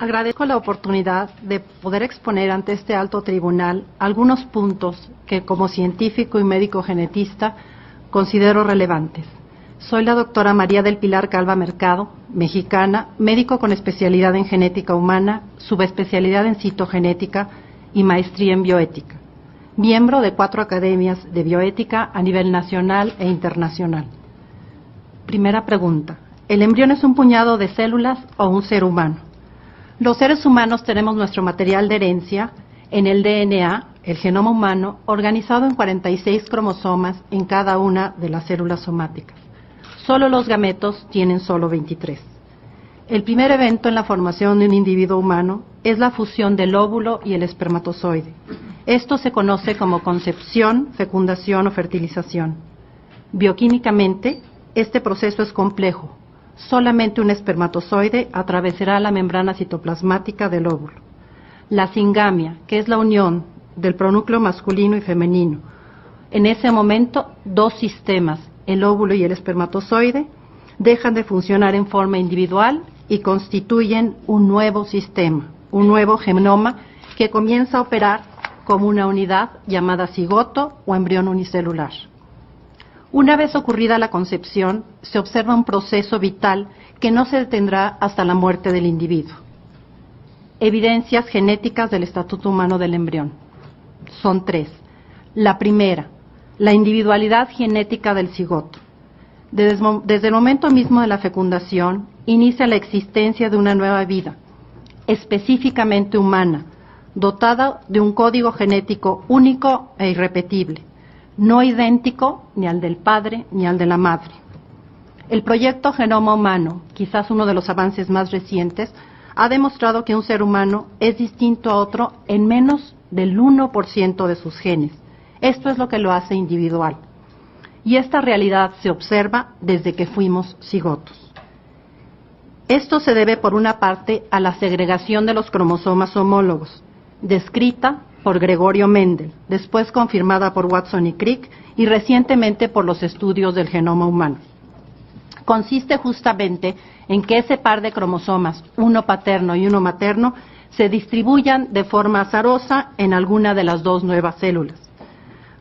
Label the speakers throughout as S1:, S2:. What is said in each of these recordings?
S1: Agradezco la oportunidad de poder exponer ante este alto tribunal algunos puntos que como científico y médico genetista considero relevantes. Soy la doctora María del Pilar Calva Mercado, mexicana, médico con especialidad en genética humana, subespecialidad en citogenética y maestría en bioética. Miembro de 4 academias de bioética a nivel nacional e internacional. Primera pregunta. ¿El embrión es un puñado de células o un ser humano? Los seres humanos tenemos nuestro material de herencia en el DNA, el genoma humano, organizado en 46 cromosomas en cada una de las células somáticas. Solo los gametos tienen solo 23. El primer evento en la formación de un individuo humano es la fusión del óvulo y el espermatozoide. Esto se conoce como concepción, fecundación o fertilización. Bioquímicamente, este proceso es complejo. Solamente un espermatozoide atravesará la membrana citoplasmática del óvulo. La singamia, que es la unión del pronúcleo masculino y femenino. En ese momento, 2 sistemas, el óvulo y el espermatozoide, dejan de funcionar en forma individual y constituyen un nuevo sistema, un nuevo genoma que comienza a operar como una unidad llamada cigoto o embrión unicelular. Una vez ocurrida la concepción, se observa un proceso vital que no se detendrá hasta la muerte del individuo. Evidencias genéticas del estatuto humano del embrión. Son 3. La primera, la individualidad genética del cigoto. Desde el momento mismo de la fecundación, inicia la existencia de una nueva vida, específicamente humana, dotada de un código genético único e irrepetible, no idéntico ni al del padre ni al de la madre. El proyecto Genoma Humano, quizás uno de los avances más recientes, ha demostrado que un ser humano es distinto a otro en menos del 1% de sus genes. Esto es lo que lo hace individual. Y esta realidad se observa desde que fuimos cigotos. Esto se debe, por una parte, a la segregación de los cromosomas homólogos, descrita por Gregorio Mendel, después confirmada por Watson y Crick y recientemente por los estudios del genoma humano. Consiste justamente en que ese par de cromosomas, uno paterno y uno materno, se distribuyan de forma azarosa en alguna de las 2 nuevas células.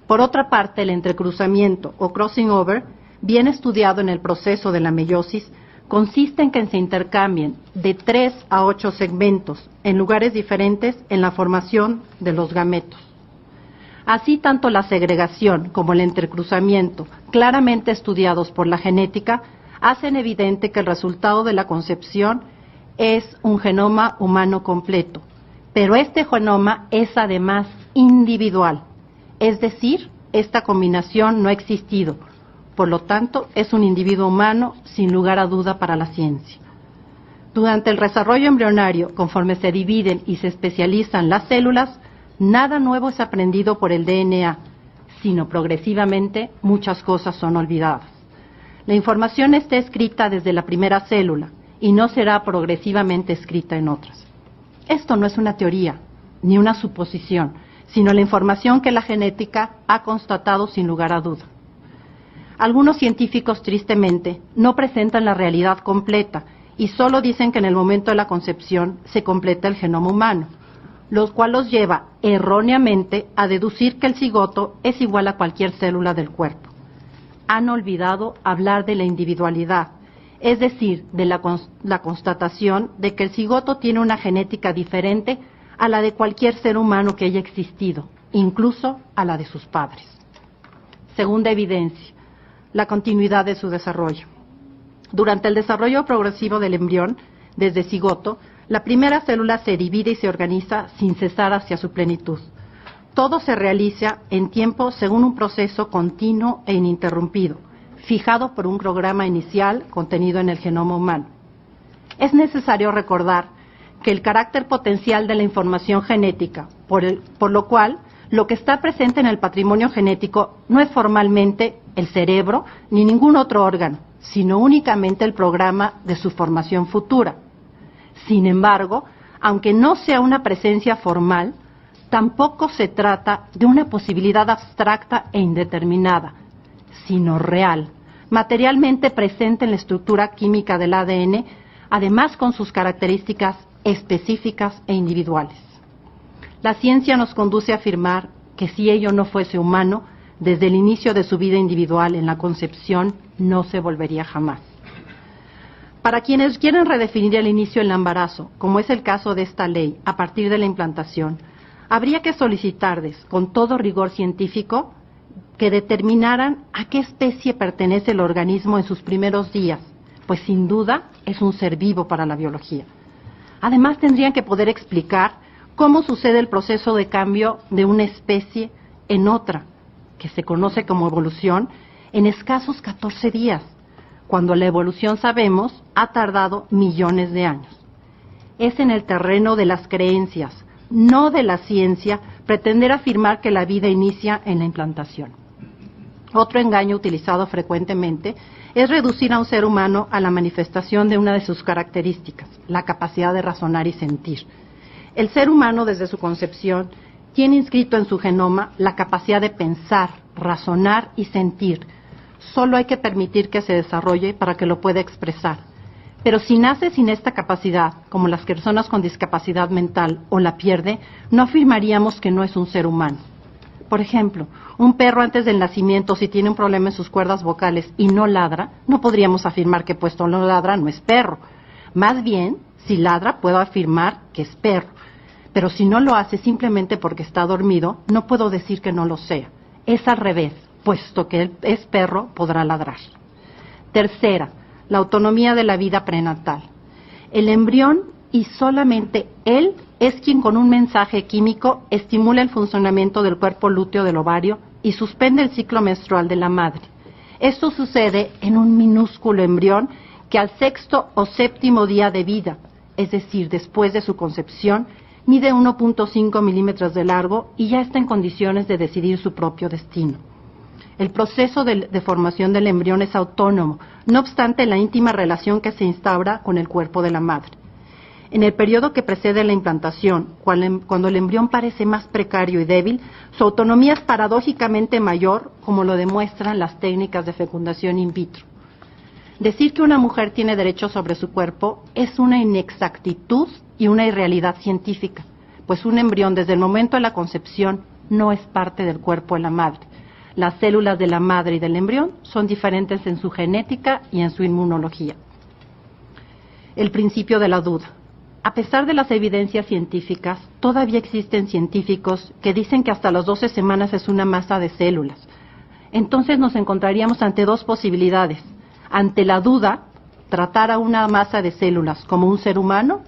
S1: Por otra parte, el entrecruzamiento o crossing over, bien estudiado en el proceso de la meiosis, consiste en que se intercambien de 3 a 8 segmentos en lugares diferentes en la formación de los gametos. Así, tanto la segregación como el entrecruzamiento, claramente estudiados por la genética, hacen evidente que el resultado de la concepción es un genoma humano completo, pero este genoma es además individual, es decir, esta combinación no ha existido. Por lo tanto, es un individuo humano sin lugar a duda para la ciencia. Durante el desarrollo embrionario, conforme se dividen y se especializan las células, nada nuevo es aprendido por el DNA, sino progresivamente muchas cosas son olvidadas. La información está escrita desde la primera célula y no será progresivamente escrita en otras. Esto no es una teoría ni una suposición, sino la información que la genética ha constatado sin lugar a duda. Algunos científicos, tristemente, no presentan la realidad completa y solo dicen que en el momento de la concepción se completa el genoma humano, lo cual los lleva erróneamente a deducir que el cigoto es igual a cualquier célula del cuerpo. Han olvidado hablar de la individualidad, es decir, de la constatación de que el cigoto tiene una genética diferente a la de cualquier ser humano que haya existido, incluso a la de sus padres. Segunda evidencia, la continuidad de su desarrollo. Durante el desarrollo progresivo del embrión, desde cigoto, la primera célula se divide y se organiza sin cesar hacia su plenitud. Todo se realiza en tiempo según un proceso continuo e ininterrumpido, fijado por un programa inicial contenido en el genoma humano. Es necesario recordar que el carácter potencial de la información genética, por lo cual lo que está presente en el patrimonio genético no es formalmente el cerebro ni ningún otro órgano, sino únicamente el programa de su formación futura. Sin embargo, aunque no sea una presencia formal, tampoco se trata de una posibilidad abstracta e indeterminada, sino real, materialmente presente en la estructura química del ADN, además con sus características específicas e individuales. La ciencia nos conduce a afirmar que si ello no fuese humano, desde el inicio de su vida individual en la concepción, no se volvería jamás. Para quienes quieren redefinir el inicio del embarazo, como es el caso de esta ley, a partir de la implantación, habría que solicitarles, con todo rigor científico, que determinaran a qué especie pertenece el organismo en sus primeros días, pues sin duda es un ser vivo para la biología. Además, tendrían que poder explicar cómo sucede el proceso de cambio de una especie en otra, que se conoce como evolución, en escasos 14 días, cuando la evolución, sabemos, ha tardado millones de años. Es en el terreno de las creencias, no de la ciencia, pretender afirmar que la vida inicia en la implantación. Otro engaño utilizado frecuentemente es reducir a un ser humano a la manifestación de una de sus características, la capacidad de razonar y sentir. El ser humano, desde su concepción, tiene inscrito en su genoma la capacidad de pensar, razonar y sentir. Solo hay que permitir que se desarrolle para que lo pueda expresar. Pero si nace sin esta capacidad, como las personas con discapacidad mental, o la pierde, no afirmaríamos que no es un ser humano. Por ejemplo, un perro antes del nacimiento, si tiene un problema en sus cuerdas vocales y no ladra, no podríamos afirmar que puesto no ladra no es perro. Más bien, si ladra, puedo afirmar que es perro. Pero si no lo hace simplemente porque está dormido, no puedo decir que no lo sea. Es al revés. Puesto que él es perro, podrá ladrar. Tercera, la autonomía de la vida prenatal. El embrión, y solamente él, es quien con un mensaje químico estimula el funcionamiento del cuerpo lúteo del ovario y suspende el ciclo menstrual de la madre. Esto sucede en un minúsculo embrión que al 6º o 7º día de vida, es decir, después de su concepción, mide 1.5 milímetros de largo y ya está en condiciones de decidir su propio destino. El proceso de formación del embrión es autónomo, no obstante la íntima relación que se instaura con el cuerpo de la madre. En el periodo que precede la implantación, cuando el embrión parece más precario y débil, su autonomía es paradójicamente mayor, como lo demuestran las técnicas de fecundación in vitro. Decir que una mujer tiene derecho sobre su cuerpo es una inexactitud y una irrealidad científica, pues un embrión desde el momento de la concepción no es parte del cuerpo de la madre. Las células de la madre y del embrión son diferentes en su genética y en su inmunología. El principio de la duda. A pesar de las evidencias científicas, todavía existen científicos que dicen que hasta las 12 semanas es una masa de células. Entonces nos encontraríamos ante dos posibilidades. Ante la duda, tratar a una masa de células como un ser humano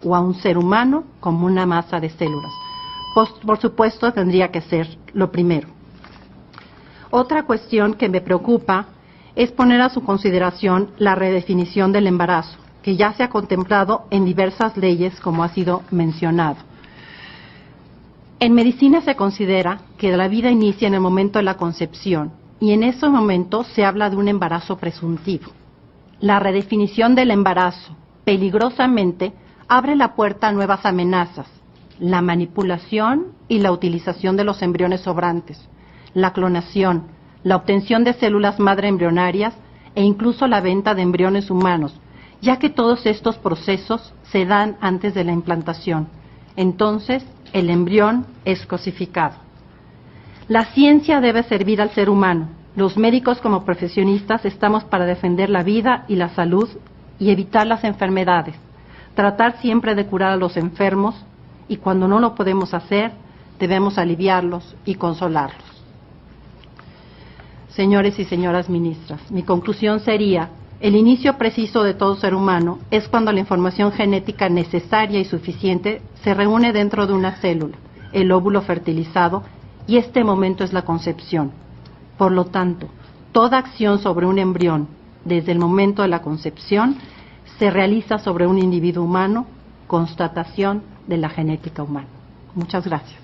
S1: o a un ser humano como una masa de células. Por supuesto, tendría que ser lo primero. Otra cuestión que me preocupa es poner a su consideración la redefinición del embarazo, que ya se ha contemplado en diversas leyes, como ha sido mencionado. En medicina se considera que la vida inicia en el momento de la concepción y en ese momento se habla de un embarazo presuntivo. La redefinición del embarazo, peligrosamente, abre la puerta a nuevas amenazas, la manipulación y la utilización de los embriones sobrantes, la clonación, la obtención de células madre embrionarias e incluso la venta de embriones humanos, ya que todos estos procesos se dan antes de la implantación. Entonces, el embrión es cosificado. La ciencia debe servir al ser humano. Los médicos como profesionistas estamos para defender la vida y la salud y evitar las enfermedades, tratar siempre de curar a los enfermos y cuando no lo podemos hacer, debemos aliviarlos y consolarlos. Señores y señoras ministras, mi conclusión sería: el inicio preciso de todo ser humano es cuando la información genética necesaria y suficiente se reúne dentro de una célula, el óvulo fertilizado, y este momento es la concepción. Por lo tanto, toda acción sobre un embrión, desde el momento de la concepción, se realiza sobre un individuo humano, constatación de la genética humana. Muchas gracias.